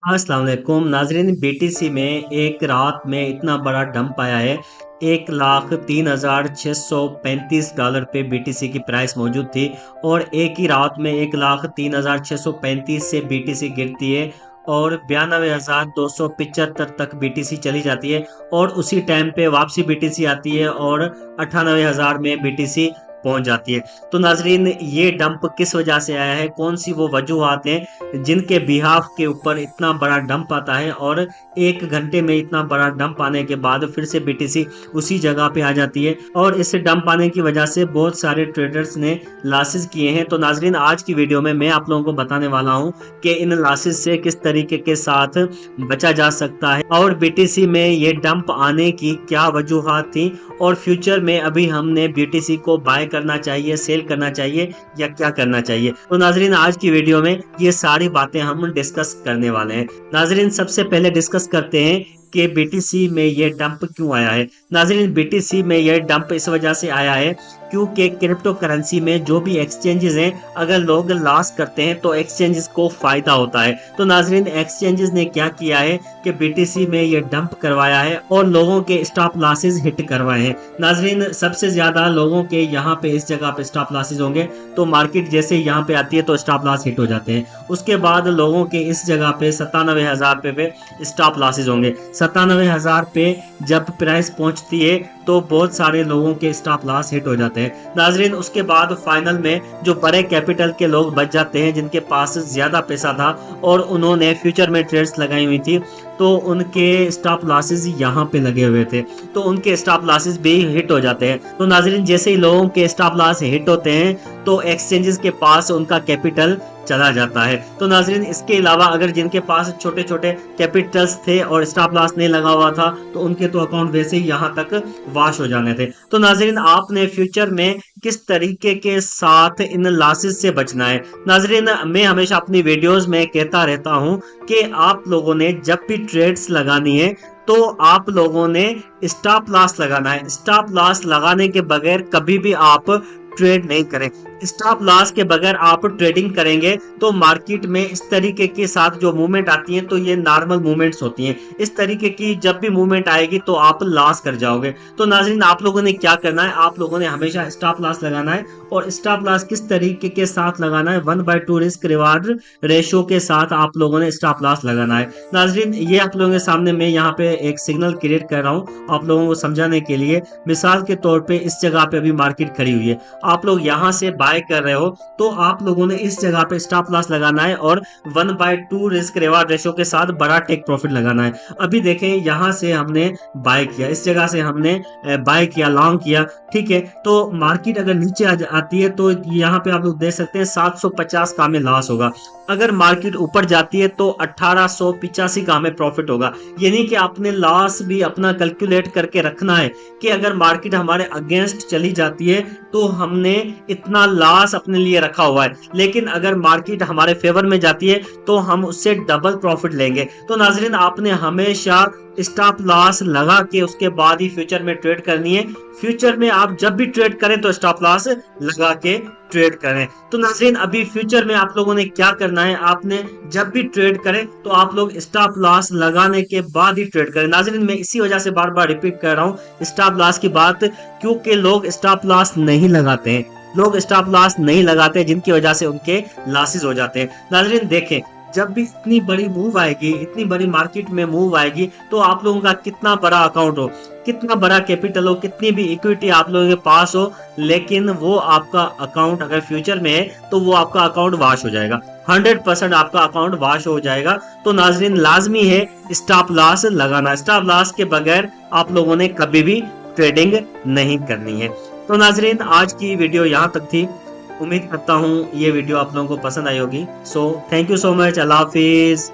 अस्सलाम वालेकुम नाजरीन। बीटीसी में एक रात में इतना बड़ा डंप आया है। 1,03,635 डॉलर पे बीटीसी की प्राइस मौजूद थी और एक ही रात में 1,03,635 से बीटीसी गिरती है और 92,275 तक बीटीसी चली जाती है और उसी टाइम पे वापसी बीटीसी आती है और 98,000 में बीटीसी पहुंच जाती है। तो नाजरीन, ये डंप किस वजह से आया है, कौन सी वो वजूहात हैं जिनके बिहाफ के ऊपर इतना बड़ा डंप आता है और एक घंटे में इतना बड़ा डंप आने के बाद फिर से बीटीसी उसी जगह पे आ जाती है और इस डंप आने की वजह से बहुत सारे ट्रेडर्स ने लॉसेस किए हैं। तो नाजरीन, आज की वीडियो में मैं आप लोगों को बताने वाला हूं कि इन लॉसेस से किस तरीके के साथ बचा जा सकता है और बीटीसी में ये डंप आने की क्या वजूहात थी और फ्यूचर में अभी हमने बीटीसी को बाय करना चाहिए, सेल करना चाहिए या क्या करना चाहिए। तो नाजरीन, आज की वीडियो में ये सारी बातें हम डिस्कस करने वाले हैं। नाजरीन, सबसे पहले डिस्कस करते हैं कि बीटीसी में ये डंप क्यों आया है। नाजरीन, बीटीसी में ये डंप इस वजह से आया है क्योंकि क्रिप्टो करेंसी में जो भी एक्सचेंजेस हैं, अगर लोग लॉस करते हैं तो एक्सचेंजेस को फायदा होता है। तो नाजरीन, एक्सचेंजेस ने क्या किया है कि बीटीसी में ये डंप करवाया है और लोगों के स्टॉप लॉसेस हिट करवाए हैं। नाजरीन, सबसे ज्यादा लोगों के यहाँ पे इस जगह पे स्टॉप लॉसेस होंगे तो मार्केट जैसे यहाँ पे आती है तो स्टॉप लॉस हिट हो जाते हैं। उसके बाद लोगों के इस जगह पे 97,000 पे स्टॉप लॉसेस होंगे। 97,000 पे जब प्राइस पहुंचती है तो बहुत सारे लोगों के स्टॉप लॉस हिट हो जाते हैं। नाजरीन, उसके बाद फाइनल में जो बड़े कैपिटल के लोग बच जाते हैं, जिनके पास ज्यादा पैसा था और उन्होंने फ्यूचर में ट्रेड्स लगाई हुई थी, तो उनके स्टॉप लॉसेस यहाँ पे लगे हुए थे तो उनके स्टॉप लॉसेस भी हिट हो जाते हैं। तो नाजरीन, जैसे ही लोगों के स्टॉप लॉस हिट होते हैं तो एक्सचेंजेस के पास उनका कैपिटल चला जाता है। तो नाजरीन, इसके अलावा अगर जिनके पास छोटे छोटे कैपिटल्स थे और स्टॉप लॉस नहीं लगा हुआ था तो उनके तो अकाउंट वैसे ही यहाँ तक वॉश हो जाने थे। तो नाजरीन, आपने फ्यूचर में किस तरीके के साथ इन लॉसेस से बचना है। नाजरीन, मैं हमेशा अपनी वीडियोस में कहता रहता हूँ कि आप लोगों ने जब भी ट्रेड्स लगानी है तो आप लोगों ने स्टॉप लॉस लगाना है। स्टॉप लॉस लगाने के बगैर कभी भी आप ट्रेड नहीं करें। स्टॉप लॉस के बगैर आप ट्रेडिंग करेंगे तो मार्केट में इस तरीके के साथ जो मूवमेंट आती है तो ये नॉर्मल मूवमेंट्स होती हैं। इस तरीके की जब भी मूवमेंट आएगी तो आप लॉस कर जाओगे। तो नाजरीन, आप लोगों ने क्या करना है, आप लोगों ने हमेशा स्टॉप लॉस लगाना है और स्टॉप लॉस किस तरीके के साथ लगाना है, 1/2 रिस्क रिवार्ड रेशो के साथ आप लोगों ने स्टॉप लॉस लगाना है। नाजरीन, ये आप लोगों के सामने मैं यहाँ पे एक सिग्नल क्रिएट कर रहा हूँ आप लोगों को समझाने के लिए। मिसाल के तौर पे इस जगह पे अभी मार्केट खड़ी हुई है, आप लोग यहाँ से बाय कर रहे हो तो आप लोगों ने इस जगह पे स्टॉप लॉस लगाना है और 1/2 रिस्क रिवार्ड रेशो के साथ बड़ा टेक प्रॉफिट लगाना है। अभी देखें, यहाँ से हमने बाय किया, इस जगह से हमने बाय किया, लॉन्ग किया, ठीक है। तो मार्केट अगर नीचे आती है तो यहाँ पे आप लोग देख सकते हैं 750 का हमें लॉस होगा। अगर मार्केट ऊपर जाती है तो 1885 का हमें प्रॉफिट होगा। यानी कि आपने लॉस भी अपना कैलकुलेट करके रखना है कि अगर मार्केट हमारे अगेंस्ट चली जाती है तो हमने इतना लॉस अपने लिए रखा हुआ है, लेकिन अगर मार्केट हमारे फेवर में जाती है तो हम उससे डबल प्रॉफिट लेंगे। तो नाजरीन, आपने हमेशा स्टॉप लॉस लगा के उसके बाद ही फ्यूचर में ट्रेड करनी है। फ्यूचर में आप जब भी ट्रेड करें तो स्टॉप लॉस लगा के ट्रेड करें। तो नाजरीन, अभी फ्यूचर में आप लोगों ने क्या करना है, आपने जब भी ट्रेड करें तो आप लोग स्टॉप लॉस लगाने के बाद ही ट्रेड करें। नाजरीन, मैं इसी वजह से बार बार रिपीट कर रहा हूँ स्टॉप लॉस की बात, क्योंकि लोग स्टॉप लॉस नहीं लगाते हैं, लोग स्टॉप लॉस नहीं लगाते जिनकी वजह से उनके लॉसेस हो जाते हैं। नाजरीन, देखें, जब भी इतनी बड़ी मूव आएगी, इतनी बड़ी मार्केट में मूव आएगी तो आप लोगों का कितना बड़ा अकाउंट हो, कितना बड़ा कैपिटल हो, कितनी भी इक्विटी आप लोगों के पास हो, लेकिन वो आपका अकाउंट अगर फ्यूचर में है तो वो आपका अकाउंट वॉश हो जाएगा। 100% आपका अकाउंट वॉश हो जाएगा। तो नाजरीन, लाजमी है स्टॉप लॉस लगाना। स्टॉप लॉस के बगैर आप लोगों ने कभी भी ट्रेडिंग नहीं करनी है। तो नाजरीन, आज की वीडियो यहाँ तक थी। उम्मीद करता हूँ ये वीडियो आप लोगों को पसंद आई होगी। So thank you so much. Allah Hafiz.